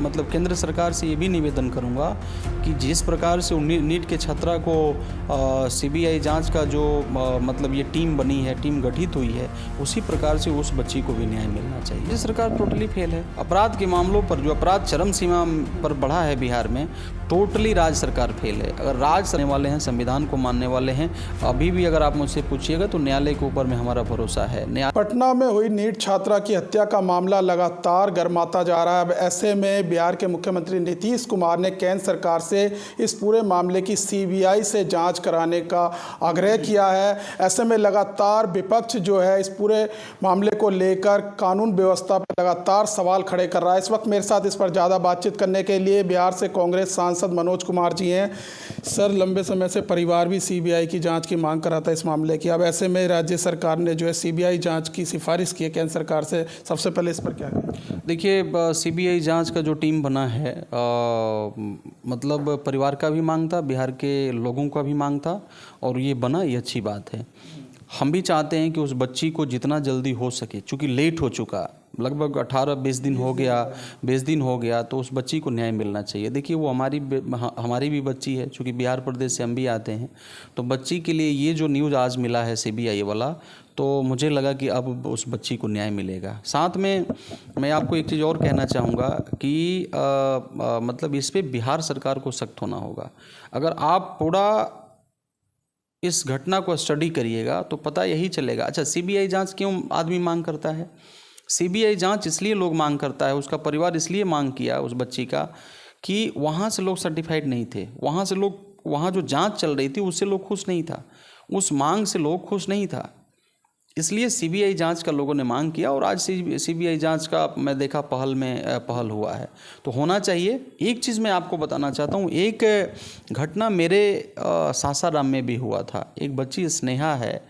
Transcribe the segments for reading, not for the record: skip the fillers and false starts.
मतलब केंद्र सरकार से ये भी निवेदन करूंगा कि जिस प्रकार से नीट के छात्रा को सीबीआई जांच का जो मतलब ये टीम बनी है, टीम गठित हुई है, उसी प्रकार से उस बच्ची को भी न्याय मिलना चाहिए। ये सरकार टोटली फेल है। अपराध के मामलों पर जो अपराध चरम सीमा पर बढ़ा है बिहार में, टोटली राज्य सरकार फेल है। अगर राज्य करने वाले हैं, संविधान को मानने वाले हैं, अभी भी अगर आप मुझसे पूछिएगा तो न्यायालय के ऊपर में हमारा भरोसा है। पटना में हुई नीट छात्रा की हत्या का मामला लगातार गर्माता जा रहा है। अब ऐसे में बिहार के मुख्यमंत्री नीतीश कुमार ने केंद्र सरकार से इस पूरे मामले की सीबीआई से जांच कराने का आग्रह किया है। ऐसे में लगातार विपक्ष जो है इस पूरे मामले को लेकर कानून व्यवस्था पर लगातार सवाल खड़े कर रहा है। इस वक्त मेरे साथ इस पर ज़्यादा बातचीत करने के लिए बिहार से कांग्रेस सांसद मनोज कुमार जी हैं। सर, लंबे समय से परिवार भी सीबीआई की जांच की मांग कर रहा था इस मामले की। अब ऐसे में राज्य सरकार ने जो है सीबीआई जांच की सिफारिश की है केंद्र सरकार से, सबसे पहले इस पर क्या कहें? देखिए, सीबीआई जांच का जो टीम बना है, मतलब परिवार का भी मांग था, बिहार के लोगों का भी मांग था, और ये बना, ये अच्छी बात है। हम भी चाहते हैं कि उस बच्ची को जितना जल्दी हो सके, चूँकि लेट हो चुका, लगभग 18-20 दिन हो गया, 20 दिन हो गया, तो उस बच्ची को न्याय मिलना चाहिए। देखिए, वो हमारी भी बच्ची है, चूँकि बिहार प्रदेश से हम भी आते हैं, तो बच्ची के लिए ये जो न्यूज़ आज मिला है सीबीआई वाला, तो मुझे लगा कि अब उस बच्ची को न्याय मिलेगा। साथ में मैं आपको एक चीज़ और कहना चाहूँगा कि मतलब इस पे बिहार सरकार को सख्त होना होगा। अगर आप पूरा इस घटना को स्टडी करिएगा तो पता यही चलेगा। अच्छा, सीबीआई जांच क्यों आदमी मांग करता है? सीबीआई जांच इसलिए लोग मांग करता है, उसका परिवार इसलिए मांग किया उस बच्ची का कि वहाँ से लोग सर्टिफाइड नहीं थे, वहाँ जो जांच चल रही थी उससे लोग खुश नहीं था, उस मांग से लोग खुश नहीं था, इसलिए सीबीआई जांच का लोगों ने मांग किया। और आज सीबीआई जांच का मैं देखा पहल हुआ है, तो होना चाहिए। एक चीज़ मैं आपको बताना चाहता हूँ, एक घटना मेरे सासाराम में भी हुआ था। एक बच्ची स्नेहा है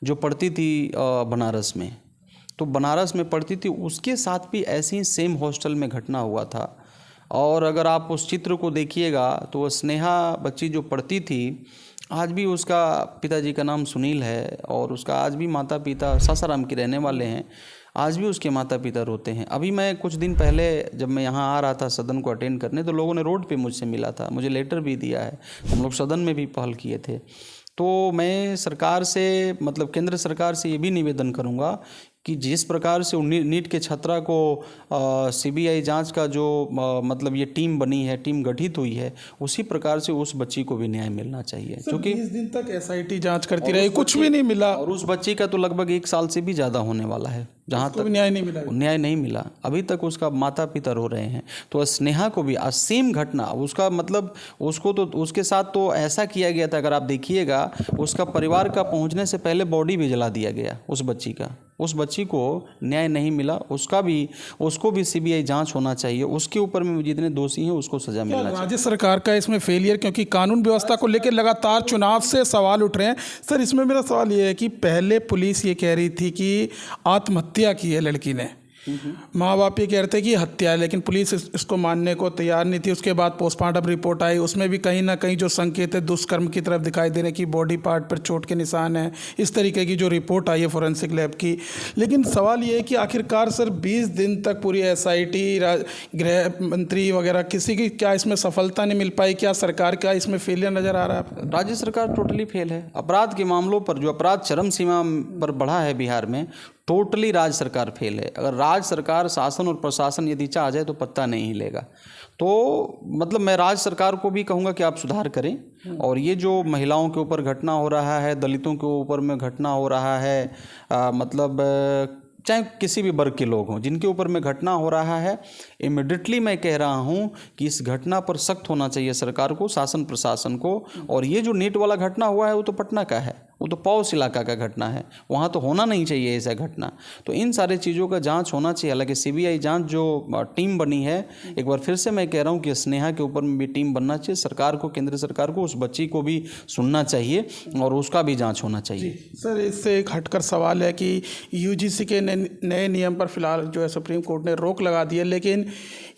जो पढ़ती थी बनारस में, तो बनारस में पढ़ती थी, उसके साथ भी ऐसे ही सेम हॉस्टल में घटना हुआ था। और अगर आप उस चित्र को देखिएगा तो स्नेहा बच्ची जो पढ़ती थी, आज भी उसका पिताजी का नाम सुनील है, और उसका आज भी माता पिता सासाराम के रहने वाले हैं, आज भी उसके माता पिता रोते हैं। अभी मैं कुछ दिन पहले जब मैं यहाँ आ रहा था सदन को अटेंड करने, तो लोगों ने रोड पे मुझसे मिला था, मुझे लेटर भी दिया है, हम लोग सदन में भी पहल किए थे। तो मैं सरकार से, मतलब केंद्र सरकार से ये भी निवेदन करूँगा कि जिस प्रकार से नीट के छात्रा को सीबीआई जांच का जो मतलब ये टीम बनी है, टीम गठित हुई है, उसी प्रकार से उस बच्ची को भी न्याय मिलना चाहिए। क्योंकि 20 दिन तक एसआईटी जांच करती रही, कुछ भी नहीं मिला, और उस बच्ची का तो लगभग 1 साल से भी ज़्यादा होने वाला है जहाँ तक न्याय नहीं मिला। अभी तक उसका माता पिता रो रहे हैं। तो स्नेहा को भी आज सेम घटना, उसका मतलब उसको तो उसके साथ तो ऐसा किया गया था, अगर आप देखिएगा उसका परिवार का पहुँचने से पहले बॉडी भी जला दिया गया उस बच्ची को न्याय नहीं मिला। उसको भी सीबीआई जांच होना चाहिए, उसके ऊपर में जितने दोषी हैं उसको सजा मिलना चाहिए। राज्य सरकार का इसमें फेलियर, क्योंकि कानून व्यवस्था को लेकर लगातार चुनाव से सवाल उठ रहे हैं। सर, इसमें मेरा सवाल ये है कि पहले पुलिस ये कह रही थी कि आत्महत्या की है लड़की ने, माँ बाप ये कह रहे थे कि हत्या है, लेकिन पुलिस इसको मानने को तैयार नहीं थी। उसके बाद पोस्टमार्टम रिपोर्ट आई, उसमें भी कहीं ना कहीं जो संकेत है दुष्कर्म की तरफ दिखाई दे रहे कि बॉडी पार्ट पर चोट के निशान है, इस तरीके की जो रिपोर्ट आई है फोरेंसिक लैब की। लेकिन सवाल ये है कि आखिरकार सर 20 दिन तक पूरी एसआईटी, गृह मंत्री वगैरह, किसी की क्या इसमें सफलता नहीं मिल पाई? क्या सरकार का इसमें फेलियर नज़र आ रहा है? राज्य सरकार टोटली फेल है। अपराध के मामलों पर जो अपराध चरम सीमा पर बढ़ा है बिहार में, टोटली राज्य सरकार फेल है। अगर राज्य सरकार, शासन और प्रशासन यदि चाह जाए तो पत्ता नहीं हिलेगा। तो मतलब मैं राज्य सरकार को भी कहूँगा कि आप सुधार करें, और ये जो महिलाओं के ऊपर घटना हो रहा है, दलितों के ऊपर में घटना हो रहा है, मतलब चाहे किसी भी वर्ग के लोग हों जिनके ऊपर में घटना हो रहा है, इमिडिएटली मैं कह रहा हूं कि इस घटना पर सख्त होना चाहिए सरकार को, शासन प्रशासन को। और ये जो नीट वाला घटना हुआ है वो तो पटना का है, वो तो पौष इलाका का घटना है, वहाँ तो होना नहीं चाहिए ऐसा घटना। तो इन सारे चीज़ों का जांच होना चाहिए। हालांकि सीबीआई जांच जो टीम बनी है, एक बार फिर से मैं कह रहा हूँ कि स्नेहा के ऊपर में भी टीम बनना चाहिए। सरकार को, केंद्र सरकार को उस बच्ची को भी सुनना चाहिए और उसका भी जांच होना चाहिए। सर, इससे एक हटकर सवाल है कि यूजीसी के नए नियम पर फिलहाल जो है सुप्रीम कोर्ट ने रोक लगा दी है, लेकिन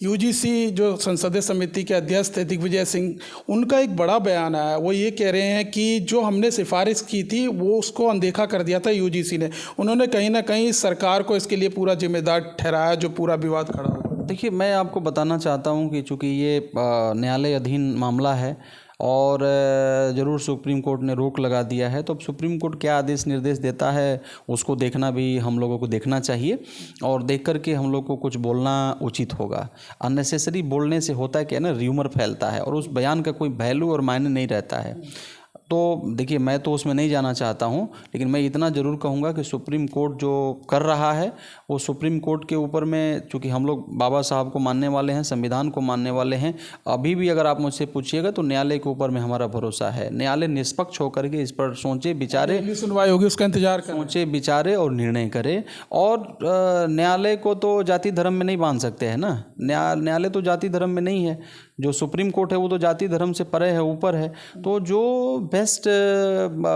यूजीसी जो संसदीय समिति के अध्यक्ष थे दिग्विजय सिंह, उनका एक बड़ा बयान आया। वो ये कह रहे हैं कि जो हमने सिफारिश की थी वो उसको अनदेखा कर दिया था यूजीसी ने। उन्होंने कहीं ना कहीं सरकार को इसके लिए पूरा जिम्मेदार ठहराया जो पूरा विवाद खड़ा हुआ। देखिए, मैं आपको बताना चाहता हूं कि चूंकि ये न्यायालय अधीन मामला है और ज़रूर सुप्रीम कोर्ट ने रोक लगा दिया है, तो अब सुप्रीम कोर्ट क्या आदेश निर्देश देता है उसको देखना भी हम लोगों को देखना चाहिए और देख कर के हम लोग को कुछ बोलना उचित होगा। अननेसेसरी बोलने से होता है क्या ना, र्यूमर फैलता है और उस बयान का कोई वैल्यू और मायने नहीं रहता है। तो देखिए, मैं तो उसमें नहीं जाना चाहता हूं, लेकिन मैं इतना ज़रूर कहूंगा कि सुप्रीम कोर्ट जो कर रहा है वो सुप्रीम कोर्ट के ऊपर में, चूँकि हम लोग बाबा साहब को मानने वाले हैं, संविधान को मानने वाले हैं, अभी भी अगर आप मुझसे पूछिएगा तो न्यायालय के ऊपर में हमारा भरोसा है। न्यायालय निष्पक्ष होकर के इस पर सोचे विचारे, सुनवाई होगी उसका इंतजार करें, सोचे विचारे और निर्णय करे। और न्यायालय को तो जाति धर्म में नहीं बांध सकते हैं ना, न्यायालय तो जाति धर्म में नहीं है। जो सुप्रीम कोर्ट है वो तो जाति धर्म से परे है, ऊपर है। तो जो बेस्ट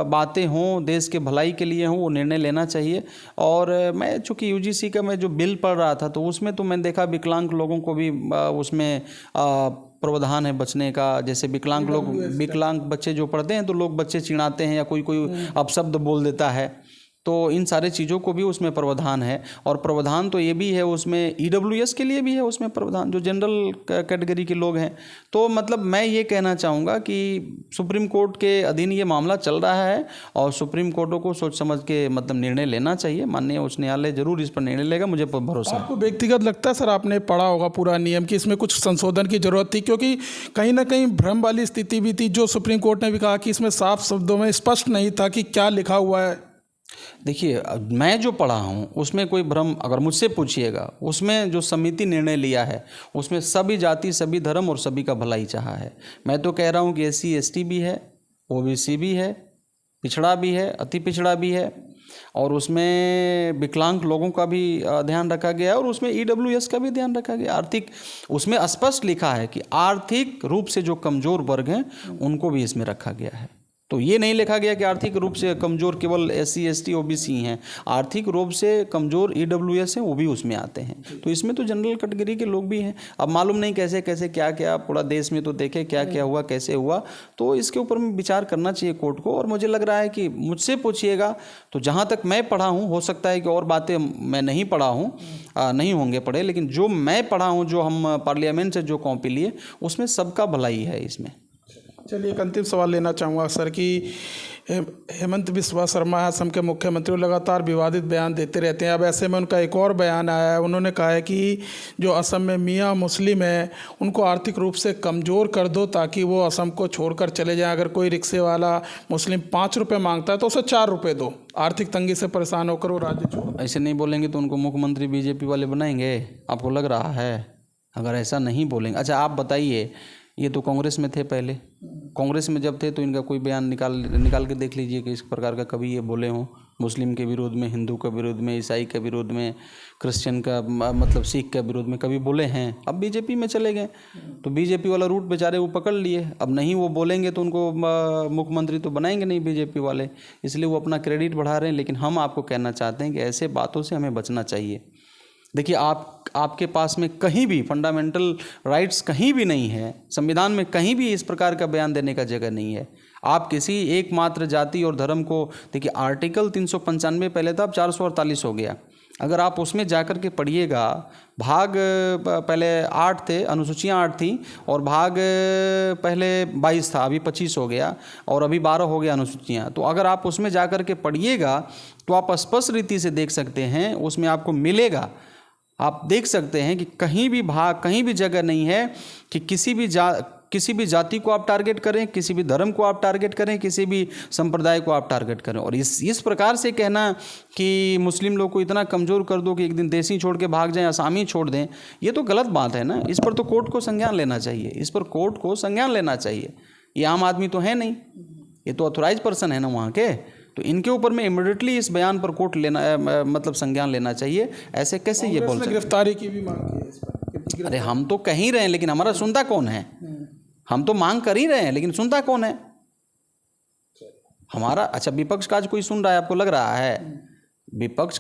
बातें हों, देश के भलाई के लिए हों, वो निर्णय लेना चाहिए। और मैं चूँकि यूजीसी का मैं जो बिल पढ़ रहा था तो उसमें तो मैंने देखा विकलांग लोगों को भी उसमें प्रावधान है बचने का। जैसे विकलांग बच्चे जो पढ़ते हैं तो लोग बच्चे चिढ़ाते हैं या कोई अपशब्द बोल देता है, तो इन सारे चीज़ों को भी उसमें प्रावधान है। और प्रावधान तो ये भी है उसमें, ईडब्ल्यूएस के लिए भी है उसमें प्रावधान, जो जनरल कैटेगरी के लोग हैं। तो मतलब मैं ये कहना चाहूँगा कि सुप्रीम कोर्ट के अधीन ये मामला चल रहा है और सुप्रीम कोर्टों को सोच समझ के मतलब निर्णय लेना चाहिए। माननीय उच्च न्यायालय जरूर इस पर निर्णय लेगा, मुझे भरोसा है। आपको व्यक्तिगत लगता है सर, आपने पढ़ा होगा पूरा नियम कि इसमें कुछ संशोधन की जरूरत थी, क्योंकि कहीं ना कहीं भ्रम वाली स्थिति भी थी, जो सुप्रीम कोर्ट ने भी कहा कि इसमें साफ शब्दों में स्पष्ट नहीं था कि क्या लिखा हुआ है। देखिए, मैं जो पढ़ा हूँ उसमें कोई भ्रम, अगर मुझसे पूछिएगा, उसमें जो समिति निर्णय लिया है उसमें सभी जाति, सभी धर्म और सभी का भलाई चाहा है। मैं तो कह रहा हूँ कि SC ST भी है, OBC भी है, पिछड़ा भी है, अति पिछड़ा भी है, और उसमें विकलांग लोगों का भी ध्यान रखा गया है और उसमें EWS का भी ध्यान रखा गया। आर्थिक, उसमें स्पष्ट लिखा है कि आर्थिक रूप से जो कमज़ोर वर्ग हैं उनको भी इसमें रखा गया है। तो ये नहीं लिखा गया कि आर्थिक रूप से कमज़ोर केवल SC ST OBC हैं, आर्थिक रूप से कमज़ोर EWS हैं, वो भी उसमें आते हैं। तो इसमें तो जनरल कैटेगरी के लोग भी हैं। अब मालूम नहीं कैसे कैसे क्या क्या, पूरा देश में तो देखे क्या क्या हुआ, कैसे हुआ, तो इसके ऊपर में विचार करना चाहिए कोर्ट को। और मुझे लग रहा है कि मुझसे पूछिएगा तो जहाँ तक मैं पढ़ा हूँ, हो सकता है कि और बातें मैं नहीं पढ़ा हूँ, नहीं होंगे पढ़े, लेकिन जो मैं पढ़ा हूँ, जो हम पार्लियामेंट से जो कॉपी लिए, उसमें सबका भलाई है इसमें। चलिए, एक अंतिम सवाल लेना चाहूँगा सर कि हेमंत बिस्वा शर्मा असम के मुख्यमंत्री लगातार विवादित बयान देते रहते हैं। अब ऐसे में उनका एक और बयान आया है, उन्होंने कहा है कि जो असम में मियाँ मुस्लिम है उनको आर्थिक रूप से कमज़ोर कर दो ताकि वो असम को छोड़कर चले जाएं। अगर कोई रिक्शे वाला मुस्लिम 5 रुपये मांगता है तो उसे 4 रुपये दो, आर्थिक तंगी से परेशान होकर वो राज्य छोड़ो। ऐसे नहीं बोलेंगे तो उनको मुख्यमंत्री BJP वाले बनाएंगे, आपको लग रहा है? अगर ऐसा नहीं बोलेंगे, अच्छा आप बताइए, ये तो कांग्रेस में थे पहले, कांग्रेस में जब थे तो इनका कोई बयान निकाल के देख लीजिए कि इस प्रकार का कभी ये बोले हों मुस्लिम के विरोध में, हिंदू के विरोध में, ईसाई के विरोध में, क्रिश्चियन का मतलब सिख के विरोध में कभी बोले हैं? अब BJP में चले गए तो BJP वाला रूट बेचारे वो पकड़ लिए। अब नहीं वो बोलेंगे तो उनको मुख्यमंत्री तो बनाएंगे नहीं BJP वाले, इसलिए वो अपना क्रेडिट बढ़ा रहे हैं। लेकिन हम आपको कहना चाहते हैं कि ऐसे बातों से हमें बचना चाहिए। देखिए, आपके पास में कहीं भी फंडामेंटल राइट्स कहीं भी नहीं है, संविधान में कहीं भी इस प्रकार का बयान देने का जगह नहीं है। आप किसी एकमात्र जाति और धर्म को, देखिए आर्टिकल 395 पहले था, अब 448 हो गया। अगर आप उसमें जाकर के पढ़िएगा, भाग पहले 8 थे, अनुसूचियाँ 8 थी और भाग पहले 22 था, अभी 25 हो गया और अभी 12 हो गया अनुसूचियाँ। तो अगर आप उसमें जाकर के पढ़िएगा तो आप स्पष्ट रीति से देख सकते हैं, उसमें आपको मिलेगा, आप देख सकते हैं कि कहीं भी भाग, कहीं भी जगह नहीं है कि किसी भी जाति को आप टारगेट करें, किसी भी धर्म को आप टारगेट करें, किसी भी संप्रदाय को आप टारगेट करें। और इस प्रकार से कहना कि मुस्लिम लोग को इतना कमज़ोर कर दो कि एक दिन देसी छोड़ के भाग जाएं, आसामी छोड़ दें, ये तो गलत बात है ना। इस पर तो कोर्ट को संज्ञान लेना चाहिए, इस पर कोर्ट को संज्ञान लेना चाहिए। ये आम आदमी तो है नहीं, ये तो ऑथोराइज पर्सन है ना वहाँ के, तो इनके ऊपर में इमीडिएटली इस बयान पर कोर्ट लेना मतलब संज्ञान लेना चाहिए। ऐसे कैसे ये बोल सकते? गिरफ्तारी की भी मांग की है इस पर। अरे हम तो कह ही रहे हैं, लेकिन हमारा सुनता कौन है? हम तो मांग कर ही रहे हैं, लेकिन सुनता कौन है हमारा? अच्छा, विपक्ष का आज कोई सुन रहा है, आपको लग रहा है? विपक्ष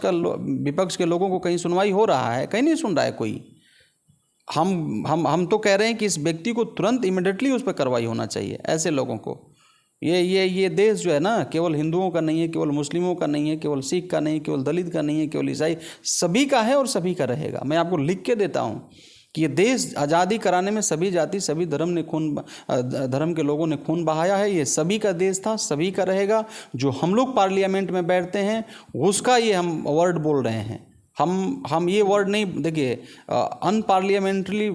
के लोगों को कहीं सुनवाई हो रहा है? कहीं नहीं सुन रहा है कोई। हम तो कह रहे हैं कि इस व्यक्ति को तुरंत इमीडिएटली उस पर कार्रवाई होना चाहिए, ऐसे लोगों को। ये देश जो है ना, केवल हिंदुओं का नहीं है, केवल मुस्लिमों का नहीं है, केवल सिख का नहीं, केवल दलित का नहीं है, केवल ईसाई, सभी का है और सभी का रहेगा। मैं आपको लिख के देता हूँ कि ये देश आज़ादी कराने में सभी जाति सभी धर्म के लोगों ने खून बहाया है। ये सभी का देश था, सभी का रहेगा। जो हम लोग पार्लियामेंट में बैठते हैं उसका ये हम वर्ड बोल रहे हैं। हम ये वर्ड नहीं, देखिए पार्लियामेंट्री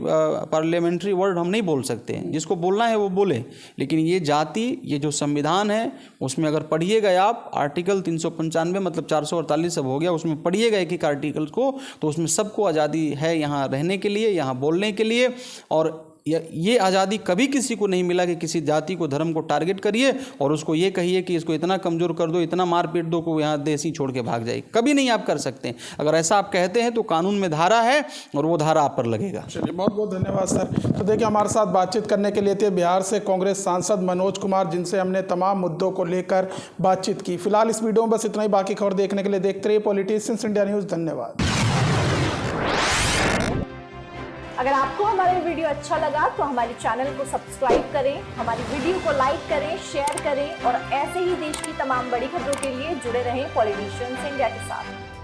वर्ड हम नहीं बोल सकते हैं। जिसको बोलना है वो बोले, लेकिन ये जाति, ये जो संविधान है उसमें अगर पढ़िएगा आप आर्टिकल 395 मतलब 448 अब हो गया, उसमें पढ़िएगा एक एक आर्टिकल को, तो उसमें सबको आज़ादी है यहाँ रहने के लिए, यहाँ बोलने के लिए। और ये आज़ादी कभी किसी को नहीं मिला कि किसी जाति को, धर्म को टारगेट करिए और उसको ये कहिए कि इसको इतना कमज़ोर कर दो, इतना मार पीट दो को यहाँ देश ही छोड़ के भाग जाए। कभी नहीं आप कर सकते। अगर ऐसा आप कहते हैं तो कानून में धारा है और वो धारा आप पर लगेगा। चलिए, बहुत बहुत धन्यवाद सर। तो देखिए, हमारे साथ बातचीत करने के लिए थे बिहार से कांग्रेस सांसद मनोज कुमार, जिनसे हमने तमाम मुद्दों को लेकर बातचीत की। फिलहाल इस वीडियो में बस इतना ही। बाकी खबर देखने के लिए देखते रहिए पॉलिटिशियंस इंडिया न्यूज़। धन्यवाद। अगर आपको हमारा वीडियो अच्छा लगा तो हमारे चैनल को सब्सक्राइब करें, हमारी वीडियो को लाइक करें, शेयर करें और ऐसे ही देश की तमाम बड़ी खबरों के लिए जुड़े रहें पॉलिटिशियंस इंडिया के साथ।